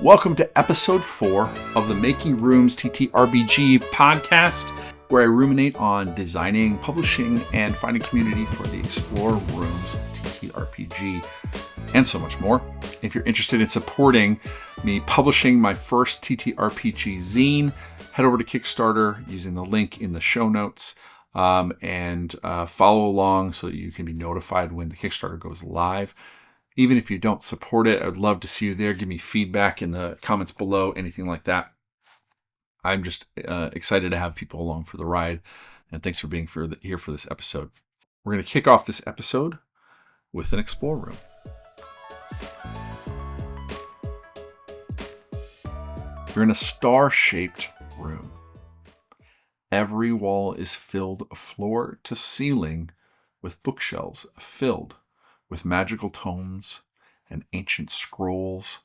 Welcome to episode 4 of the Making Rooms TTRPG Podcast, where I ruminate on designing, publishing, and finding community for the Explore Rooms TTRPG, and so much more. If you're interested in supporting me publishing my first TTRPG zine, head over to Kickstarter using the link in the show notes and follow along so that you can be notified when the Kickstarter goes live. Even if you don't support it, I would love to see you there. Give me feedback in the comments below, anything like that. I'm just excited to have people along for the ride. And thanks for being here for this episode. We're going to kick off this episode with an Explore Room. You're in a star-shaped room. Every wall is filled floor to ceiling with bookshelves filled with magical tomes and ancient scrolls,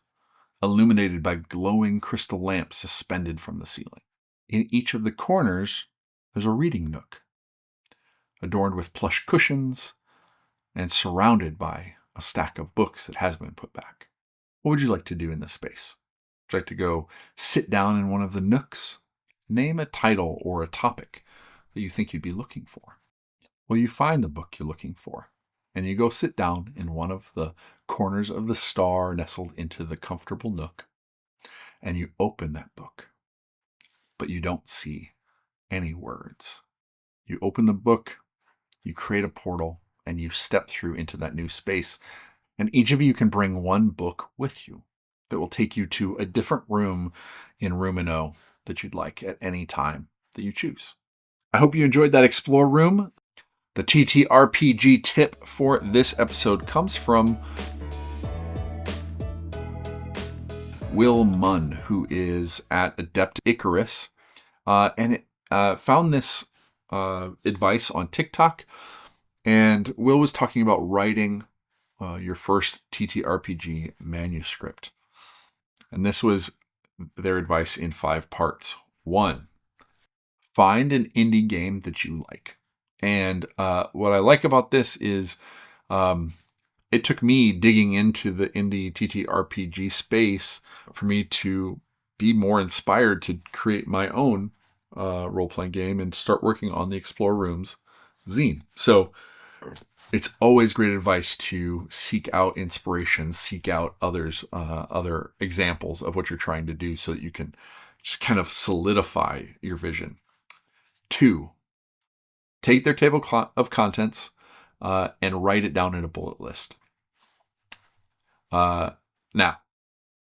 illuminated by glowing crystal lamps suspended from the ceiling. In each of the corners, there's a reading nook, adorned with plush cushions and surrounded by a stack of books that has been put back. What would you like to do in this space? Would you like to go sit down in one of the nooks? Name a title or a topic that you think you'd be looking for. Well, you find the book you're looking for, and you go sit down in one of the corners of the star nestled into the comfortable nook, and you open that book, but you don't see any words. You open the book, you create a portal, and you step through into that new space, and each of you can bring one book with you that will take you to a different room in Roomino that you'd like at any time that you choose. I hope you enjoyed that Explore Room. The TTRPG tip for this episode comes from Munn, who is at Adept Icarus, and found this advice on TikTok. And Will was talking about writing your first TTRPG manuscript. And this was their advice in 5 parts. 1, find an indie game that you like. And what I like about this is it took me digging into the indie TTRPG space for me to be more inspired to create my own role-playing game and start working on the Explore Rooms zine. So it's always great advice to seek out inspiration, seek out other examples of what you're trying to do so that you can just kind of solidify your vision. 2, take their table of contents and write it down in a bullet list. Now,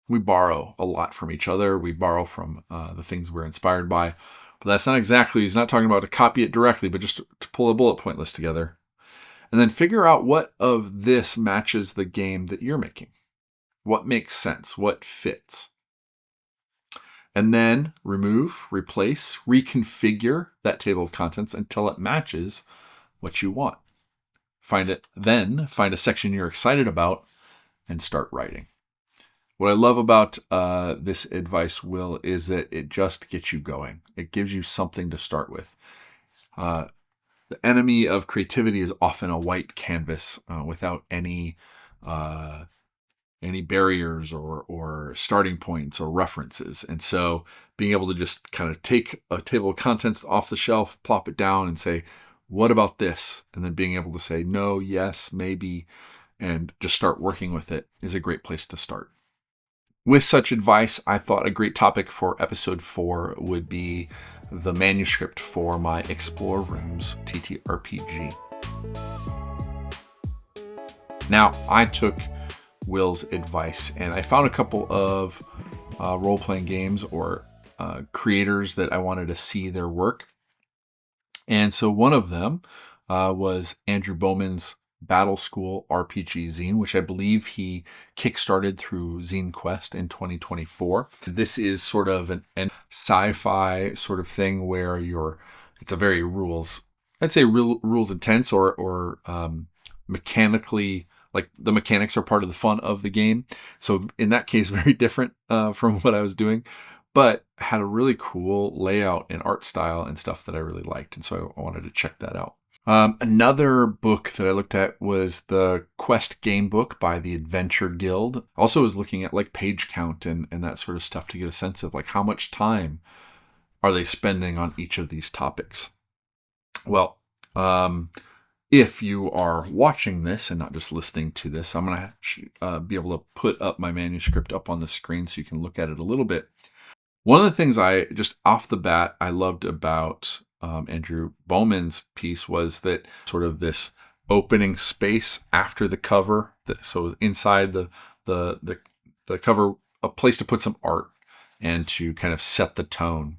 we borrow a lot from each other. We borrow from the things we're inspired by. But that's not exactly, he's not talking about to copy it directly, but just to pull a bullet point list together. And then figure out what of this matches the game that you're making. What makes sense? What fits? And then remove, replace, reconfigure that table of contents until it matches what you want. Find a section you're excited about and start writing. What I love about this advice, Will, is that it just gets you going. It gives you something to start with. The enemy of creativity is often a white canvas without any barriers or starting points or references. And so being able to just kind of take a table of contents off the shelf, plop it down and say, what about this? And then being able to say no, yes, maybe, and just start working with it is a great place to start. With such advice, I thought a great topic for episode 4 would be the manuscript for my Explore Rooms TTRPG. Now, I took Will's advice and I found a couple of role-playing games or creators that I wanted to see their work. And so one of them was Andrew Bowman's Battle School RPG zine, which I believe he kickstarted through Zine Quest in 2024. This is sort of an sci-fi sort of thing where it's a very rules intense or mechanically, like the mechanics are part of the fun of the game. So in that case, very different from what I was doing, but had a really cool layout and art style and stuff that I really liked. And so I wanted to check that out. Another book that I looked at was the Quest game book by the Adventure Guild. Also was looking at like page count and that sort of stuff to get a sense of like how much time are they spending on each of these topics. Well, if you are watching this and not just listening to this, I'm going to be able to put up my manuscript up on the screen so you can look at it a little bit. One of the things I just off the bat I loved about Andrew Bowman's piece was that sort of this opening space after the cover. So inside the cover, a place to put some art and to kind of set the tone.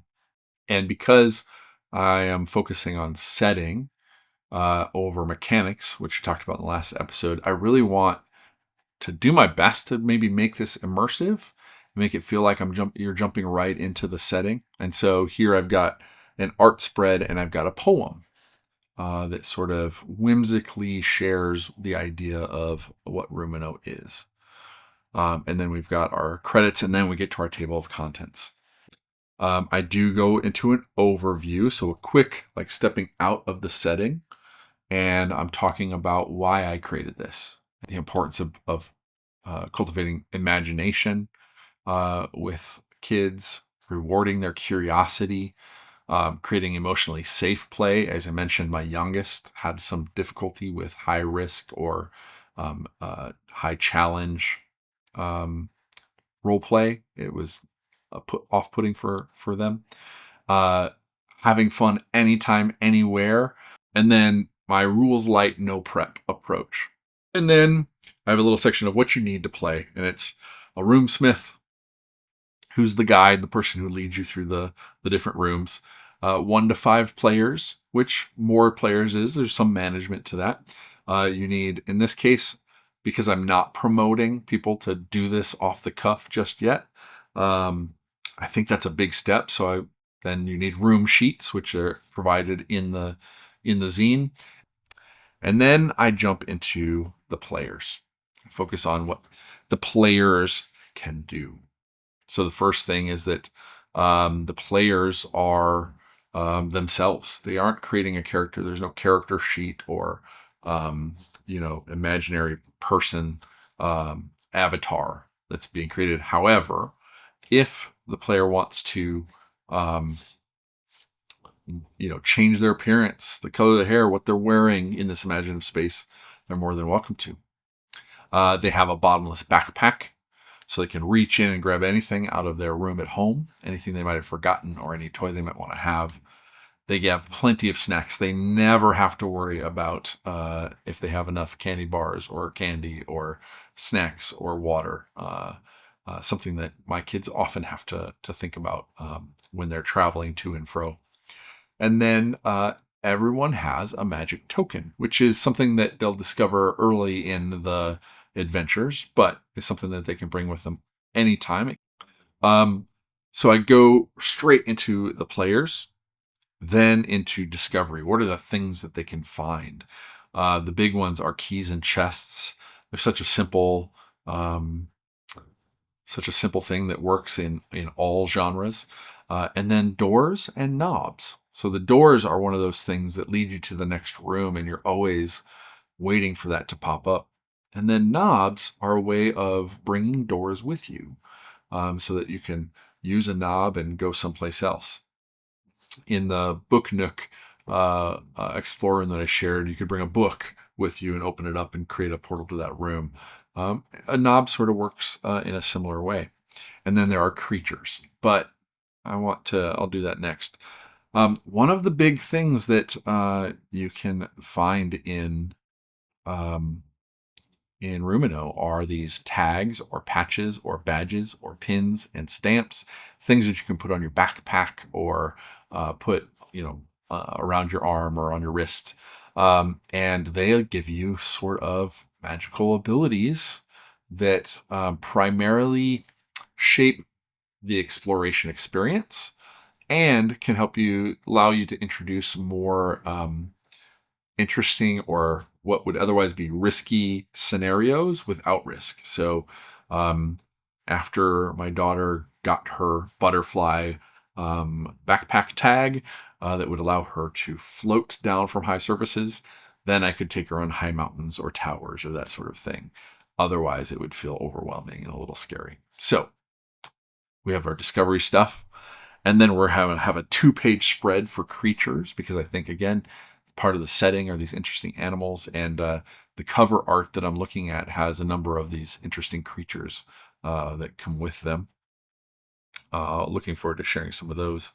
And because I am focusing on setting over mechanics, which we talked about in the last episode, I really want to do my best to maybe make this immersive, make it feel like you're jumping right into the setting. And so here I've got an art spread and I've got a poem that sort of whimsically shares the idea of what Roomino is. And then we've got our credits, and then we get to our table of contents. I do go into an overview, so a quick like stepping out of the setting, and I'm talking about why I created this, the importance of cultivating imagination with kids, rewarding their curiosity, creating emotionally safe play. As I mentioned, my youngest had some difficulty with high risk or high challenge role play. It was off-putting for them. Having fun anytime, anywhere. And then my rules-light, no prep approach. And then I have a little section of what you need to play. And it's a roomsmith, who's the guide, the person who leads you through the different rooms. 1 to 5 players, which more players is. There's some management to that. You need, in this case, because I'm not promoting people to do this off the cuff just yet, I think that's a big step. So then you need room sheets, which are provided in the zine. And then I jump into the players. I focus on what the players can do. So the first thing is that the players are themselves. They aren't creating a character. There's no character sheet or imaginary person avatar that's being created. However, if the player wants to change their appearance, the color of the hair, what they're wearing in this imaginative space, they're more than welcome to. They have a bottomless backpack, so they can reach in and grab anything out of their room at home, anything they might have forgotten or any toy they might want to have. They have plenty of snacks. They never have to worry about if they have enough candy bars or candy or snacks or water. Something that my kids often have to think about when they're traveling to and fro. And then everyone has a magic token, which is something that they'll discover early in the adventures, but it's something that they can bring with them anytime. So I go straight into the players, then into discovery. What are the things that they can find? The big ones are keys and chests. They're such a simple thing that works in all genres. And then doors and knobs. So the doors are one of those things that lead you to the next room, and you're always waiting for that to pop up. And then knobs are a way of bringing doors with you, so that you can use a knob and go someplace else. In the book Nook Explorer that I shared, you could bring a book with you and open it up and create a portal to that room. A knob sort of works in a similar way. And then there are creatures, but I'll do that next. One of the big things that you can find in Roomino are these tags or patches or badges or pins and stamps, things that you can put on your backpack or put around your arm or on your wrist. And they give you sort of magical abilities that primarily shape the exploration experience and can allow you to introduce more interesting or what would otherwise be risky scenarios without risk. So after my daughter got her butterfly backpack tag, that would allow her to float down from high surfaces. Then I could take her on high mountains or towers or that sort of thing. Otherwise, it would feel overwhelming and a little scary. So we have our discovery stuff. And then we're having have a 2-page spread for creatures, because I think, again, part of the setting are these interesting animals. And the cover art that I'm looking at has a number of these interesting creatures that come with them. Looking forward to sharing some of those.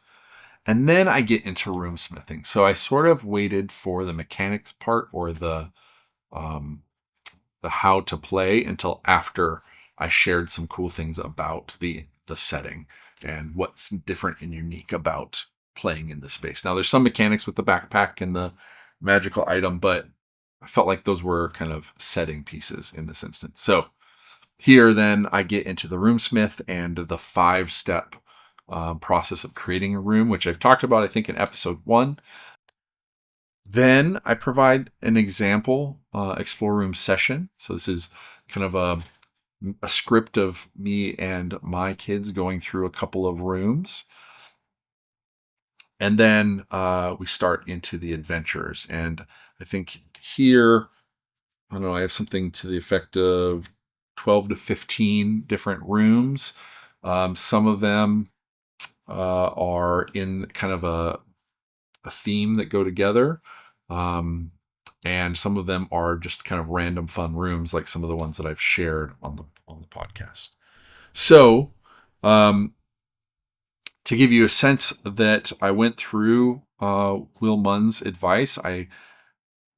And then I get into roomsmithing. So I sort of waited for the mechanics part or the how to play until after I shared some cool things about the setting and what's different and unique about playing in this space. Now, there's some mechanics with the backpack and the magical item, but I felt like those were kind of setting pieces in this instance. So here, then, I get into the roomsmith and the 5-step process of creating a room, which I've talked about, I think, in episode 1. Then I provide an example Explore Room session. So this is kind of a script of me and my kids going through a couple of rooms. And then we start into the adventures. And I think here, I don't know, I have something to the effect of 12 to 15 different rooms. Some of them are in kind of a theme that go together. And some of them are just kind of random fun rooms, like some of the ones that I've shared on the podcast. So, to give you a sense that I went through Will Munn's advice, I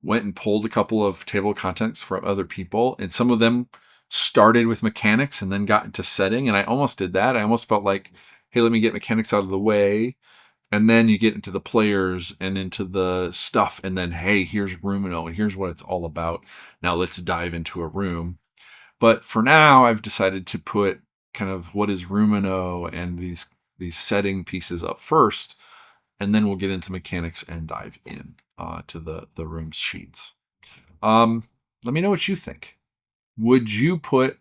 went and pulled a couple of table of contents from other people, and some of them started with mechanics and then got into setting, and I almost did that. I almost felt like, hey, let me get mechanics out of the way, and then you get into the players and into the stuff, and then, hey, here's Roomino, and here's what it's all about. Now let's dive into a room. But for now, I've decided to put kind of what is Roomino and these setting pieces up first, and then we'll get into mechanics and dive in to the room sheets. Let me know what you think. Would you put,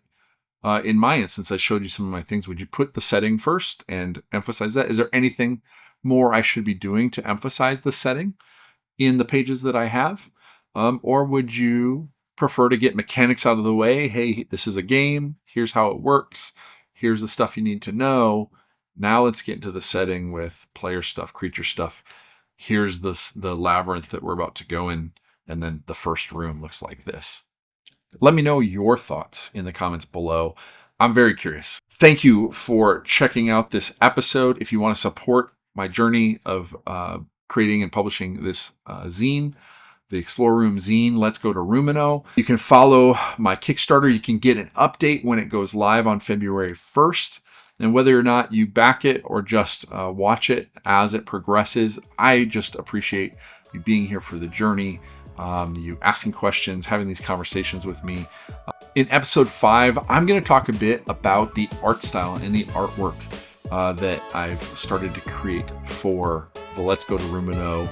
in my instance, I showed you some of my things, would you put the setting first and emphasize that? Is there anything more I should be doing to emphasize the setting in the pages that I have? Or would you prefer to get mechanics out of the way? Hey, this is a game. Here's how it works. Here's the stuff you need to know. Now let's get into the setting with player stuff, creature stuff. Here's the labyrinth that we're about to go in. And then the first room looks like this. Let me know your thoughts in the comments below. I'm very curious. Thank you for checking out this episode. If you want to support my journey of creating and publishing this zine, the Explore Room zine, let's go to Roomino. You can follow my Kickstarter. You can get an update when it goes live on February 1st. And whether or not you back it or just watch it as it progresses, I just appreciate you being here for the journey, you asking questions, having these conversations with me. In episode 5, I'm going to talk a bit about the art style and the artwork that I've started to create for the Let's Go to Roomino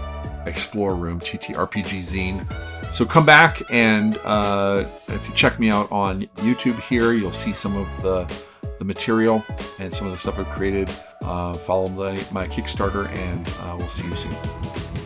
Explore Room TTRPG zine. So come back, and if you check me out on YouTube here, you'll see some of the material and some of the stuff I've created. Follow my Kickstarter, and we'll see you soon.